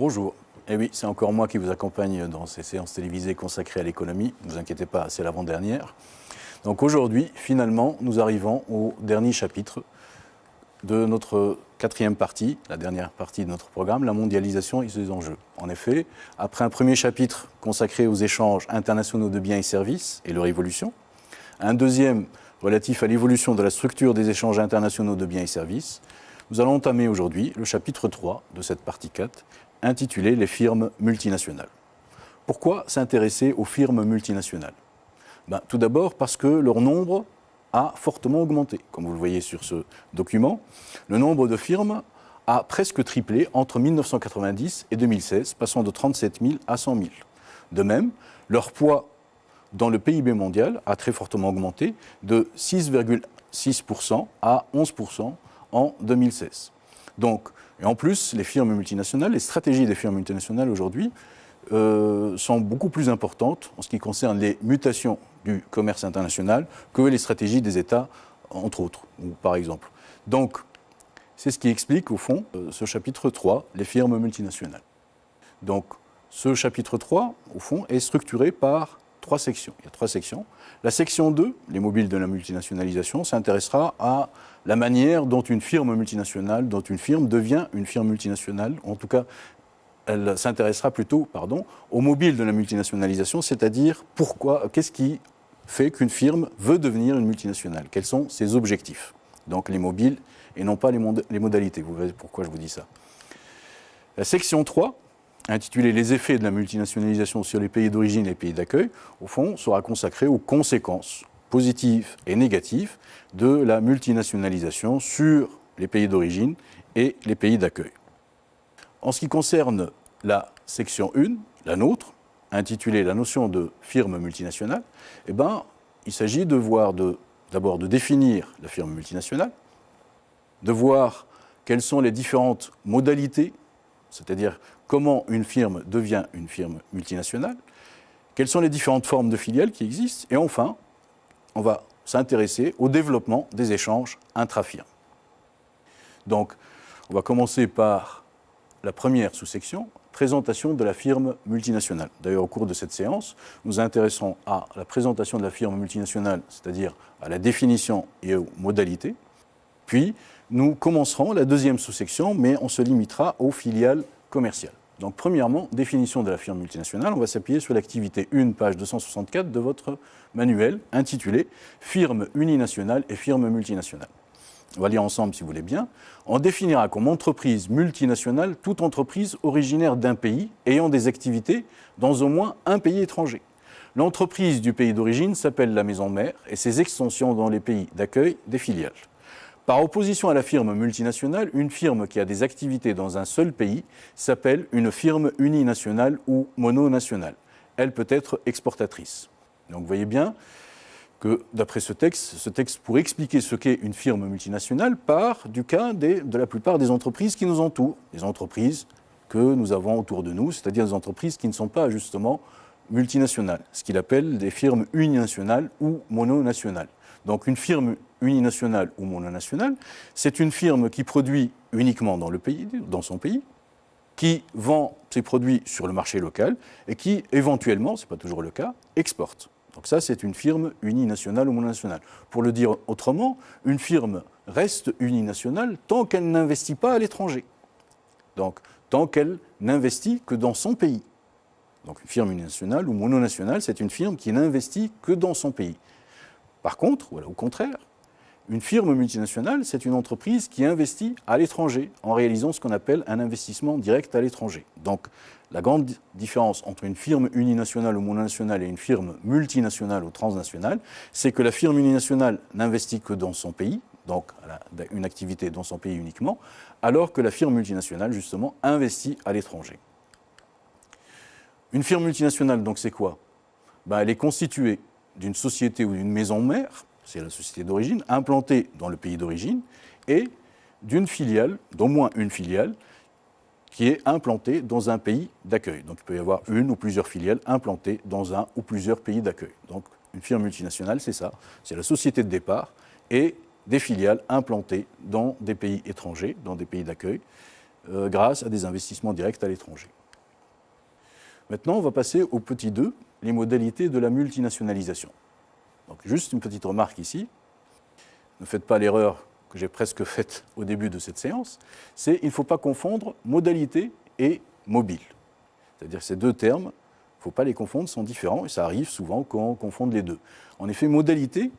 Bonjour. Eh oui, c'est encore moi qui vous accompagne dans ces séances télévisées consacrées à l'économie. Ne vous inquiétez pas, c'est l'avant-dernière. Donc aujourd'hui, finalement, nous arrivons au dernier chapitre de notre quatrième partie, la dernière partie de notre programme, la mondialisation et ses enjeux. En effet, après un premier chapitre consacré aux échanges internationaux de biens et services et leur évolution, un deuxième relatif à l'évolution de la structure des échanges internationaux de biens et services, nous allons entamer aujourd'hui le chapitre 3 de cette partie 4, intitulé « Les firmes multinationales ». Pourquoi s'intéresser aux firmes multinationales ? Tout d'abord parce que leur nombre a fortement augmenté. Comme vous le voyez sur ce document, le nombre de firmes a presque triplé entre 1990 et 2016, passant de 37 000 à 100 000. De même, leur poids dans le PIB mondial a très fortement augmenté de 6,6% à 11% en 2016. Donc, et en plus, les firmes multinationales, les stratégies des firmes multinationales aujourd'hui sont beaucoup plus importantes en ce qui concerne les mutations du commerce international que les stratégies des États, entre autres, par exemple. Donc, c'est ce qui explique, au fond, ce chapitre 3, les firmes multinationales. Donc, ce chapitre 3, au fond, est structuré par trois sections. Il y a trois sections. La section 2, les mobiles de la multinationalisation, s'intéressera à la manière dont une firme multinationale, dont une firme devient une firme multinationale. En tout cas, elle s'intéressera plutôt, aux mobiles de la multinationalisation, c'est-à-dire qu'est-ce qui fait qu'une firme veut devenir une multinationale? Quels sont ses objectifs? Donc les mobiles et non pas les modalités. Vous verrez pourquoi je vous dis ça. La section 3, intitulée « Les effets de la multinationalisation sur les pays d'origine et les pays d'accueil », au fond, sera consacrée aux conséquences positives et négatives de la multinationalisation sur les pays d'origine et les pays d'accueil. En ce qui concerne la section 1, la nôtre, intitulée « La notion de firme multinationale », il s'agit d'abord de définir la firme multinationale, de voir quelles sont les différentes modalités, c'est-à-dire comment une firme devient une firme multinationale, quelles sont les différentes formes de filiales qui existent, et enfin, on va s'intéresser au développement des échanges intra-firmes. Donc, on va commencer par la première sous-section, présentation de la firme multinationale. D'ailleurs, au cours de cette séance, nous intéresserons à la présentation de la firme multinationale, c'est-à-dire à la définition et aux modalités. Puis, nous commencerons la deuxième sous-section, mais on se limitera aux filiales commerciales. Donc, premièrement, définition de la firme multinationale. On va s'appuyer sur l'activité 1, page 264 de votre manuel, intitulé « Firme uninationale et firme multinationale ». On va lire ensemble si vous voulez bien. On définira comme entreprise multinationale toute entreprise originaire d'un pays ayant des activités dans au moins un pays étranger. L'entreprise du pays d'origine s'appelle la maison mère et ses extensions dans les pays d'accueil des filiales. Par opposition à la firme multinationale, une firme qui a des activités dans un seul pays s'appelle une firme uninationale ou mononationale. Elle peut être exportatrice. Donc vous voyez bien que d'après ce texte pourrait expliquer ce qu'est une firme multinationale part du cas de la plupart des entreprises qui nous entourent, les entreprises que nous avons autour de nous, c'est-à-dire des entreprises qui ne sont pas justement multinationales, ce qu'il appelle des firmes uninationales ou mononationales. Donc une firme uninationale ou mononationale, c'est une firme qui produit uniquement dans son pays, qui vend ses produits sur le marché local et qui, éventuellement, ce n'est pas toujours le cas, exporte. Donc ça, c'est une firme uninationale ou mononationale. Pour le dire autrement, une firme reste uninationale tant qu'elle n'investit pas à l'étranger. Donc, tant qu'elle n'investit que dans son pays. Donc, une firme uninationale ou mononationale, c'est une firme qui n'investit que dans son pays. Par contre, au contraire, une firme multinationale, c'est une entreprise qui investit à l'étranger en réalisant ce qu'on appelle un investissement direct à l'étranger. Donc, la grande différence entre une firme uninationale ou mononationale et une firme multinationale ou transnationale, c'est que la firme uninationale n'investit que dans son pays, donc elle a une activité dans son pays uniquement, alors que la firme multinationale, justement, investit à l'étranger. Une firme multinationale, donc, c'est quoi ? Elle est constituée d'une société ou d'une maison mère, c'est la société d'origine, implantée dans le pays d'origine, et d'une filiale, d'au moins une filiale, qui est implantée dans un pays d'accueil. Donc il peut y avoir une ou plusieurs filiales implantées dans un ou plusieurs pays d'accueil. Donc une firme multinationale, c'est ça, c'est la société de départ et des filiales implantées dans des pays étrangers, dans des pays d'accueil, grâce à des investissements directs à l'étranger. Maintenant, on va passer au petit 2, les modalités de la multinationalisation. Donc, juste une petite remarque ici. Ne faites pas l'erreur que j'ai presque faite au début de cette séance, c'est qu'il ne faut pas confondre modalité et mobile. C'est-à-dire que ces deux termes, il ne faut pas les confondre, sont différents, et ça arrive souvent qu'on confonde les deux. En effet, modalité,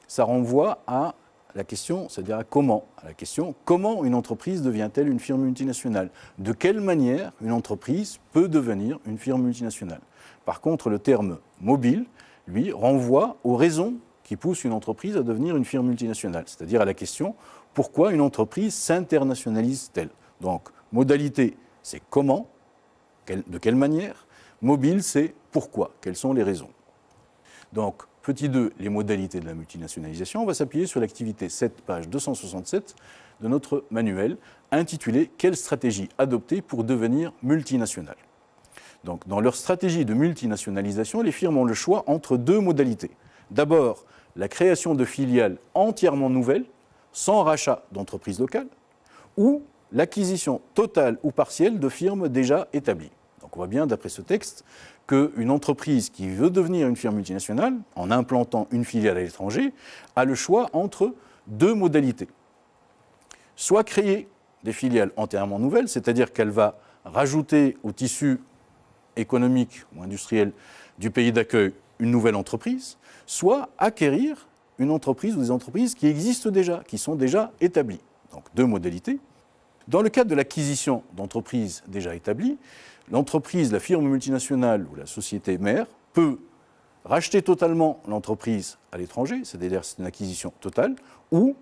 ça renvoie à la question, c'est-à-dire à comment. À la question, comment une entreprise devient-elle une firme multinationale? De quelle manière une entreprise peut devenir une firme multinationale? Par contre, le terme mobile, lui, renvoie aux raisons qui poussent une entreprise à devenir une firme multinationale, c'est-à-dire à la question, pourquoi une entreprise s'internationalise-t-elle? Donc, modalité, c'est comment, de quelle manière. Mobile, c'est pourquoi, quelles sont les raisons. Donc, petit 2, les modalités de la multinationalisation. On va s'appuyer sur l'activité 7, page 267 de notre manuel, intitulé « Quelle stratégie adopter pour devenir multinationale ?» Donc, dans leur stratégie de multinationalisation, les firmes ont le choix entre deux modalités. D'abord, la création de filiales entièrement nouvelles, sans rachat d'entreprises locales, ou l'acquisition totale ou partielle de firmes déjà établies. Donc on voit bien, d'après ce texte, qu'une entreprise qui veut devenir une firme multinationale, en implantant une filiale à l'étranger, a le choix entre deux modalités. Soit créer des filiales entièrement nouvelles, c'est-à-dire qu'elle va rajouter au tissu économique ou industriel du pays d'accueil une nouvelle entreprise, soit acquérir une entreprise ou des entreprises qui existent déjà, qui sont déjà établies. Donc deux modalités. Dans le cadre de l'acquisition d'entreprises déjà établies, l'entreprise, la firme multinationale ou la société mère peut racheter totalement l'entreprise à l'étranger, c'est-à-dire c'est une acquisition totale, ou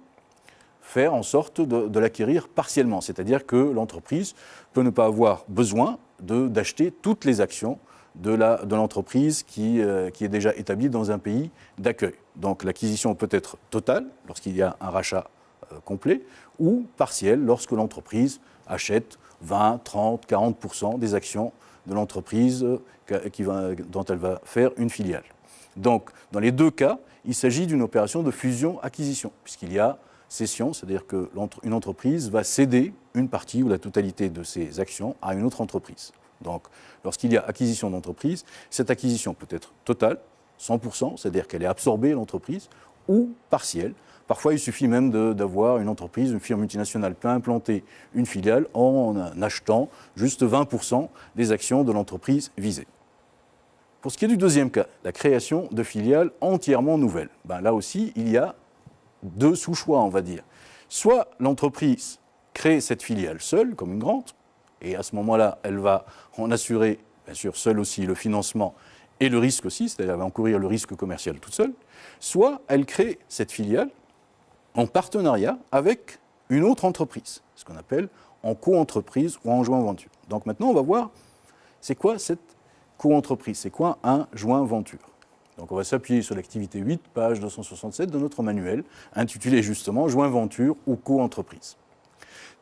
faire en sorte de l'acquérir partiellement, c'est-à-dire que l'entreprise peut ne pas avoir besoin d'acheter toutes les actions de l'entreprise qui est déjà établie dans un pays d'accueil. Donc l'acquisition peut être totale lorsqu'il y a un rachat complet ou partiel lorsque l'entreprise achète 20, 30, 40% des actions de l'entreprise dont elle va faire une filiale. Donc dans les deux cas, il s'agit d'une opération de fusion-acquisition puisqu'il y a cession, c'est-à-dire qu'une entreprise va céder une partie ou la totalité de ses actions à une autre entreprise. Donc, lorsqu'il y a acquisition d'entreprise, cette acquisition peut être totale, 100%, c'est-à-dire qu'elle est absorbée, l'entreprise, ou partielle. Parfois, il suffit même d'avoir une entreprise, une firme multinationale peut implanter une filiale en achetant juste 20% des actions de l'entreprise visée. Pour ce qui est du deuxième cas, la création de filiales entièrement nouvelles, là aussi, il y a deux sous-choix, on va dire. Soit l'entreprise crée cette filiale seule, comme une grande, et à ce moment-là, elle va en assurer, bien sûr, seule aussi le financement et le risque aussi, c'est-à-dire elle va encourir le risque commercial toute seule, soit elle crée cette filiale en partenariat avec une autre entreprise, ce qu'on appelle en co-entreprise ou en joint venture. Donc maintenant, on va voir, c'est quoi cette co-entreprise, c'est quoi un joint venture. Donc on va s'appuyer sur l'activité 8, page 267 de notre manuel, intitulé justement joint venture ou co-entreprise.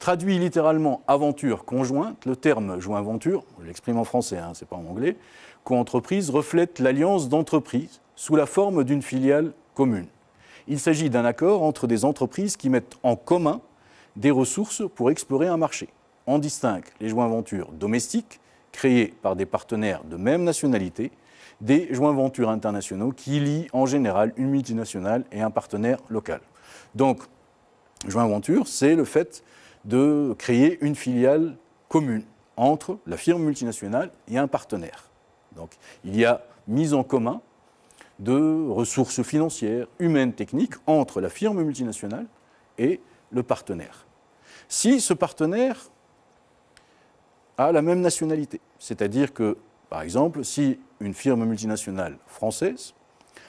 Traduit littéralement aventure conjointe, le terme joint venture, je l'exprime en français, ce n'est pas en anglais, co-entreprise reflète l'alliance d'entreprises sous la forme d'une filiale commune. Il s'agit d'un accord entre des entreprises qui mettent en commun des ressources pour explorer un marché. On distingue les joint ventures domestiques, créés par des partenaires de même nationalité, des joint ventures internationaux qui lient en général une multinationale et un partenaire local. Donc, joint venture, c'est le fait de créer une filiale commune entre la firme multinationale et un partenaire. Donc, il y a mise en commun de ressources financières, humaines, techniques entre la firme multinationale et le partenaire. Si ce partenaire a la même nationalité, c'est-à-dire que, par exemple, si une firme multinationale française,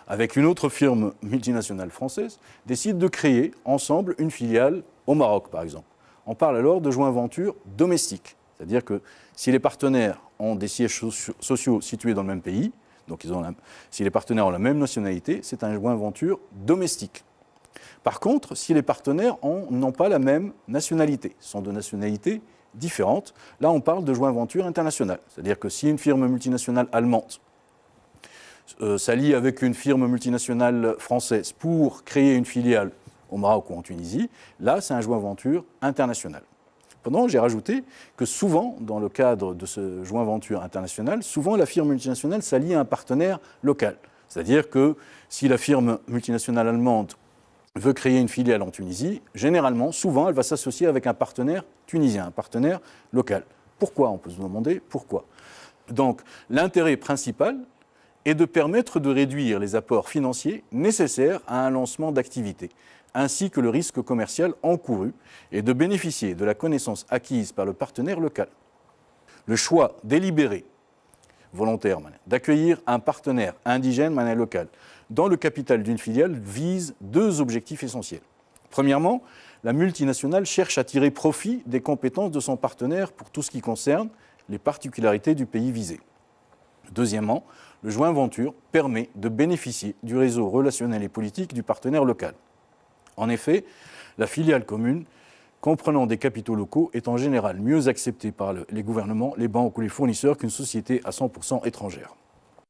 avec une autre firme multinationale française, décide de créer ensemble une filiale au Maroc, par exemple. On parle alors de joint venture domestique, c'est-à-dire que si les partenaires ont des sièges sociaux situés dans le même pays, donc si les partenaires ont la même nationalité, c'est un joint venture domestique. Par contre, si les partenaires n'ont pas la même nationalité, sont de nationalités différentes, là on parle de joint venture internationale, c'est-à-dire que si une firme multinationale allemande s'allie avec une firme multinationale française pour créer une filiale au Maroc ou en Tunisie, là c'est un joint venture international. Cependant, j'ai rajouté que souvent, dans le cadre de ce joint venture international, souvent la firme multinationale s'allie à un partenaire local. C'est-à-dire que si la firme multinationale allemande veut créer une filiale en Tunisie, généralement, souvent, elle va s'associer avec un partenaire tunisien, un partenaire local. Pourquoi? On peut se demander pourquoi. Donc, l'intérêt principal est de permettre de réduire les apports financiers nécessaires à un lancement d'activité, ainsi que le risque commercial encouru, et de bénéficier de la connaissance acquise par le partenaire local. Le choix délibéré, volontaire, d'accueillir un partenaire indigène local dans le capital d'une filiale vise deux objectifs essentiels. Premièrement, la multinationale cherche à tirer profit des compétences de son partenaire pour tout ce qui concerne les particularités du pays visé. Deuxièmement, le joint venture permet de bénéficier du réseau relationnel et politique du partenaire local. En effet, la filiale commune, comprenant des capitaux locaux, est en général mieux acceptée par les gouvernements, les banques ou les fournisseurs qu'une société à 100% étrangère.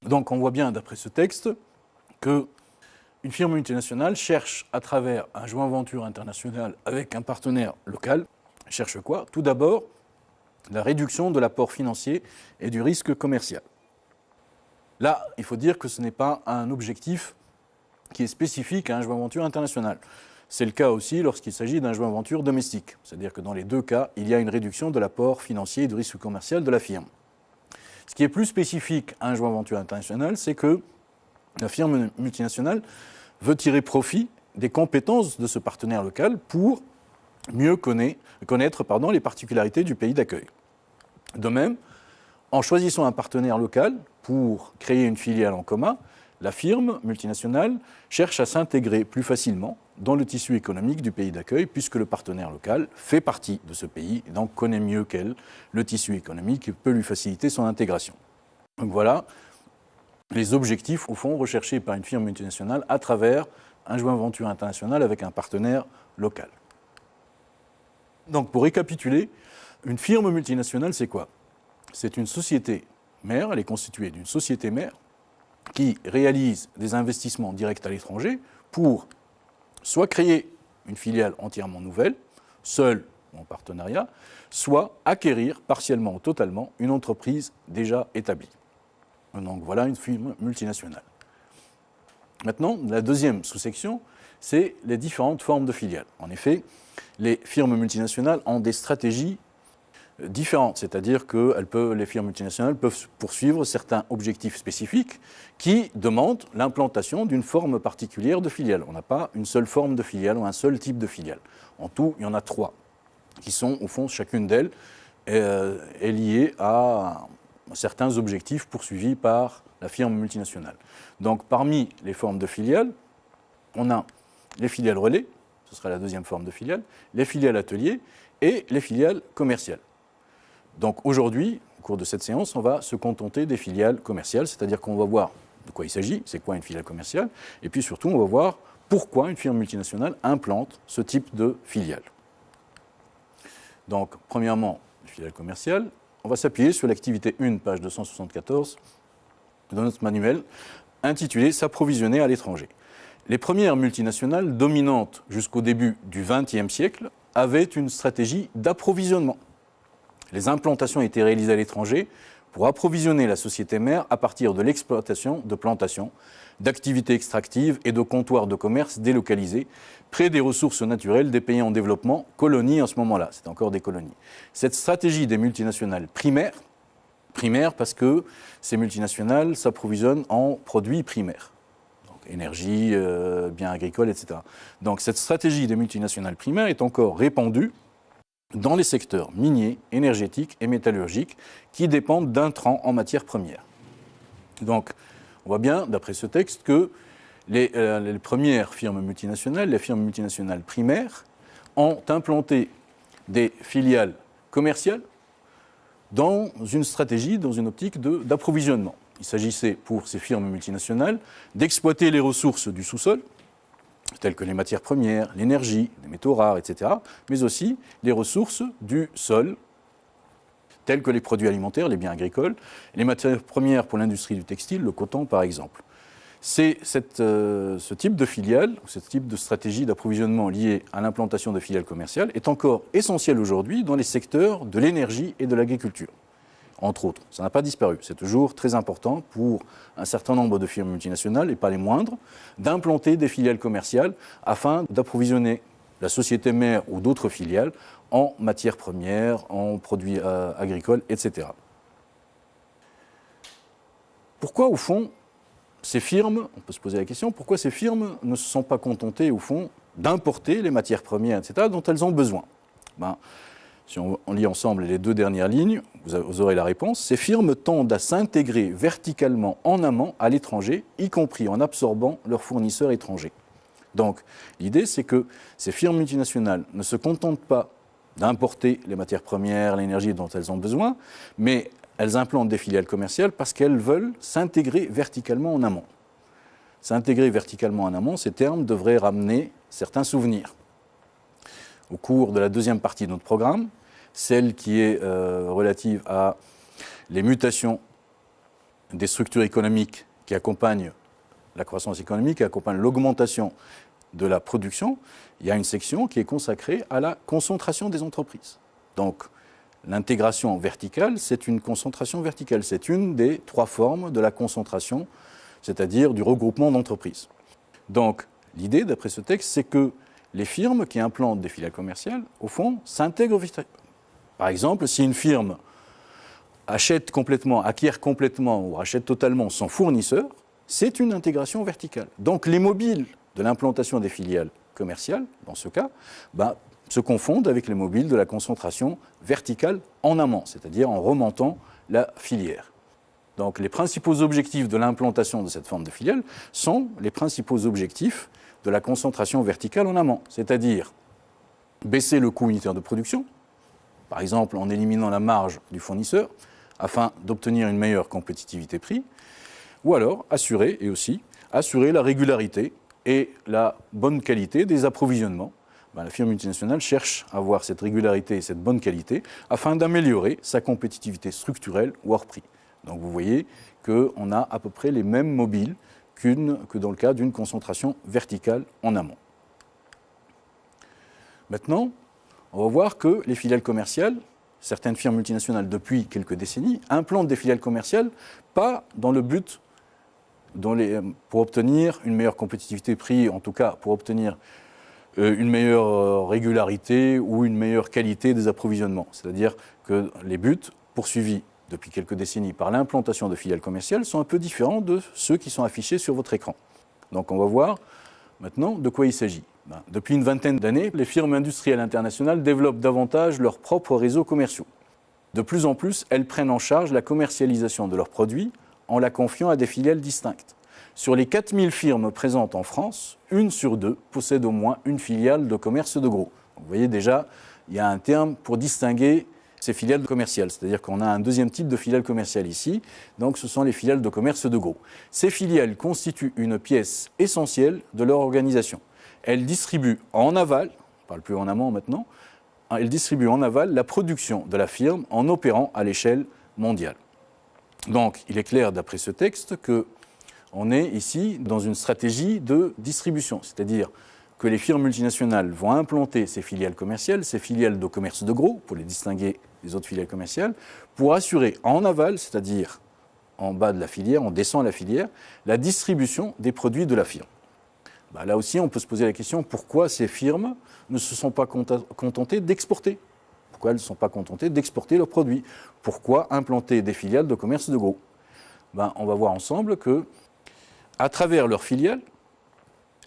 Donc on voit bien, d'après ce texte, qu'une firme multinationale cherche, à travers un joint venture international avec un partenaire local, cherche quoi? Tout d'abord, la réduction de l'apport financier et du risque commercial. Là, il faut dire que ce n'est pas un objectif qui est spécifique à un joint venture international. C'est le cas aussi lorsqu'il s'agit d'un joint venture domestique. C'est-à-dire que dans les deux cas, il y a une réduction de l'apport financier et du risque commercial de la firme. Ce qui est plus spécifique à un joint venture international, c'est que la firme multinationale veut tirer profit des compétences de ce partenaire local pour mieux connaître les particularités du pays d'accueil. De même, en choisissant un partenaire local pour créer une filiale en commun, la firme multinationale cherche à s'intégrer plus facilement dans le tissu économique du pays d'accueil, puisque le partenaire local fait partie de ce pays et donc connaît mieux qu'elle le tissu économique et peut lui faciliter son intégration. Donc voilà les objectifs, au fond, recherchés par une firme multinationale à travers un joint venture international avec un partenaire local. Donc pour récapituler, une firme multinationale, c'est quoi? C'est une société mère, elle est constituée d'une société mère qui réalise des investissements directs à l'étranger pour soit créer une filiale entièrement nouvelle, seule ou en partenariat, soit acquérir partiellement ou totalement une entreprise déjà établie. Donc voilà une firme multinationale. Maintenant, la deuxième sous-section, c'est les différentes formes de filiales. En effet, les firmes multinationales ont des stratégies différentes, c'est-à-dire que les firmes multinationales peuvent poursuivre certains objectifs spécifiques qui demandent l'implantation d'une forme particulière de filiale. On n'a pas une seule forme de filiale ou un seul type de filiale. En tout, il y en a trois, qui sont, au fond, chacune d'elles est liée à certains objectifs poursuivis par la firme multinationale. Donc, parmi les formes de filiales, on a les filiales relais, ce sera la deuxième forme de filiale, les filiales ateliers et les filiales commerciales. Donc aujourd'hui, au cours de cette séance, on va se contenter des filiales commerciales, c'est-à-dire qu'on va voir de quoi il s'agit, c'est quoi une filiale commerciale, et puis surtout, on va voir pourquoi une firme multinationale implante ce type de filiale. Donc, premièrement, les filiales commerciales, on va s'appuyer sur l'activité 1, page 274 de notre manuel, intitulé « S'approvisionner à l'étranger ». Les premières multinationales dominantes jusqu'au début du XXe siècle avaient une stratégie d'approvisionnement. Les implantations étaient réalisées à l'étranger pour approvisionner la société mère à partir de l'exploitation de plantations, d'activités extractives et de comptoirs de commerce délocalisés près des ressources naturelles des pays en développement, colonies en ce moment-là, c'est encore des colonies. Cette stratégie des multinationales primaire parce que ces multinationales s'approvisionnent en produits primaires, donc énergie, biens agricoles, etc. Donc cette stratégie des multinationales primaires est encore répandue dans les secteurs miniers, énergétiques et métallurgiques qui dépendent d'intrants en matières premières. Donc, on voit bien, d'après ce texte, que les premières firmes multinationales, les firmes multinationales primaires, ont implanté des filiales commerciales dans une stratégie, dans une optique d'approvisionnement. Il s'agissait pour ces firmes multinationales d'exploiter les ressources du sous-sol, telles que les matières premières, l'énergie, les métaux rares, etc., mais aussi les ressources du sol, telles que les produits alimentaires, les biens agricoles, les matières premières pour l'industrie du textile, le coton par exemple. C'est ce type de filiale, ce type de stratégie d'approvisionnement liée à l'implantation de filiales commerciales est encore essentiel aujourd'hui dans les secteurs de l'énergie et de l'agriculture, entre autres. Ça n'a pas disparu. C'est toujours très important pour un certain nombre de firmes multinationales, et pas les moindres, d'implanter des filiales commerciales afin d'approvisionner la société mère ou d'autres filiales en matières premières, en produits agricoles, etc. Pourquoi, au fond, ces firmes, on peut se poser la question, pourquoi ces firmes ne se sont pas contentées, au fond, d'importer les matières premières, etc., dont elles ont besoin? Si on lit ensemble les deux dernières lignes, vous aurez la réponse. Ces firmes tendent à s'intégrer verticalement en amont à l'étranger, y compris en absorbant leurs fournisseurs étrangers. Donc, l'idée, c'est que ces firmes multinationales ne se contentent pas d'importer les matières premières, l'énergie dont elles ont besoin, mais elles implantent des filiales commerciales parce qu'elles veulent s'intégrer verticalement en amont. S'intégrer verticalement en amont, ces termes devraient ramener certains souvenirs. Au cours de la deuxième partie de notre programme, celle qui est relative à les mutations des structures économiques qui accompagnent la croissance économique, qui accompagnent l'augmentation de la production, il y a une section qui est consacrée à la concentration des entreprises. Donc, l'intégration verticale, c'est une concentration verticale. C'est une des trois formes de la concentration, c'est-à-dire du regroupement d'entreprises. Donc, l'idée, d'après ce texte, c'est que les firmes qui implantent des filiales commerciales, au fond, s'intègrent. Par exemple, si une firme acquiert complètement ou rachète totalement son fournisseur, c'est une intégration verticale. Donc, les mobiles de l'implantation des filiales commerciales, dans ce cas, se confondent avec les mobiles de la concentration verticale en amont, c'est-à-dire en remontant la filière. Donc, les principaux objectifs de l'implantation de cette forme de filiale sont les principaux objectifs de la concentration verticale en amont, c'est-à-dire baisser le coût unitaire de production, par exemple en éliminant la marge du fournisseur, afin d'obtenir une meilleure compétitivité prix, ou alors assurer la régularité et la bonne qualité des approvisionnements. La firme multinationale cherche à avoir cette régularité et cette bonne qualité afin d'améliorer sa compétitivité structurelle ou hors prix. Donc vous voyez qu'on a à peu près les mêmes mobiles que dans le cas d'une concentration verticale en amont. Maintenant, on va voir que les filiales commerciales, certaines firmes multinationales depuis quelques décennies, implantent des filiales commerciales pas dans le but pour obtenir une meilleure compétitivité prix, en tout cas pour obtenir une meilleure régularité ou une meilleure qualité des approvisionnements. C'est-à-dire que les buts poursuivis depuis quelques décennies par l'implantation de filiales commerciales sont un peu différents de ceux qui sont affichés sur votre écran. Donc on va voir maintenant de quoi il s'agit. Depuis une vingtaine d'années, les firmes industrielles internationales développent davantage leurs propres réseaux commerciaux. De plus en plus, elles prennent en charge la commercialisation de leurs produits en la confiant à des filiales distinctes. Sur les 4000 firmes présentes en France, 1 sur 2 possède au moins une filiale de commerce de gros. Vous voyez déjà, il y a un terme pour distinguer ces filiales commerciales, c'est-à-dire qu'on a un deuxième type de filiale commerciale ici, donc ce sont les filiales de commerce de gros. Ces filiales constituent une pièce essentielle de leur organisation. Elles distribuent en aval, on ne parle plus en amont maintenant, elles distribuent en aval la production de la firme en opérant à l'échelle mondiale. Donc il est clair d'après ce texte qu'on est ici dans une stratégie de distribution, c'est-à-dire que les firmes multinationales vont implanter ces filiales commerciales, ces filiales de commerce de gros, pour les distinguer des autres filiales commerciales, pour assurer en aval, c'est-à-dire en bas de la filière, on descend la filière, la distribution des produits de la firme. Là aussi, on peut se poser la question, pourquoi ces firmes ne se sont pas contentées d'exporter? Pourquoi elles ne sont pas contentées d'exporter leurs produits? Pourquoi implanter des filiales de commerce de gros? On va voir ensemble que, à travers leurs filiales,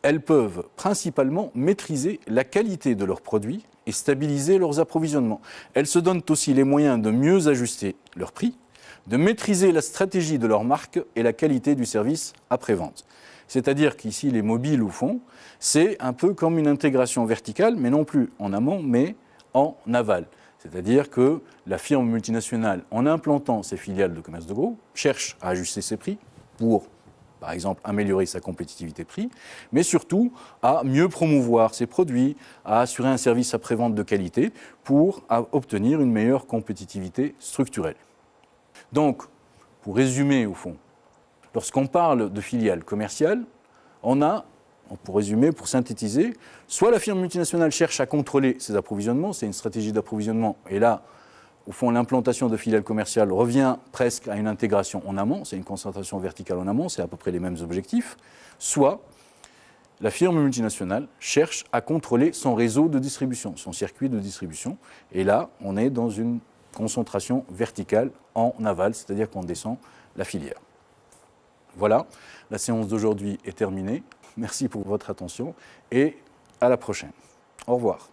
elles peuvent principalement maîtriser la qualité de leurs produits et stabiliser leurs approvisionnements. Elles se donnent aussi les moyens de mieux ajuster leurs prix, de maîtriser la stratégie de leur marque et la qualité du service après-vente. C'est-à-dire qu'ici, les mobiles, au fond, c'est un peu comme une intégration verticale, mais non plus en amont, mais en aval. C'est-à-dire que la firme multinationale, en implantant ses filiales de commerce de gros, cherche à ajuster ses prix pour, par exemple, améliorer sa compétitivité prix, mais surtout à mieux promouvoir ses produits, à assurer un service après-vente de qualité pour obtenir une meilleure compétitivité structurelle. Donc, pour résumer au fond, lorsqu'on parle de filiale commerciale, pour résumer, pour synthétiser, soit la firme multinationale cherche à contrôler ses approvisionnements, c'est une stratégie d'approvisionnement, et là, au fond, l'implantation de filiales commerciales revient presque à une intégration en amont, c'est une concentration verticale en amont, c'est à peu près les mêmes objectifs, soit la firme multinationale cherche à contrôler son réseau de distribution, son circuit de distribution, et là, on est dans une concentration verticale en aval, c'est-à-dire qu'on descend la filière. Voilà, la séance d'aujourd'hui est terminée. Merci pour votre attention et à la prochaine. Au revoir.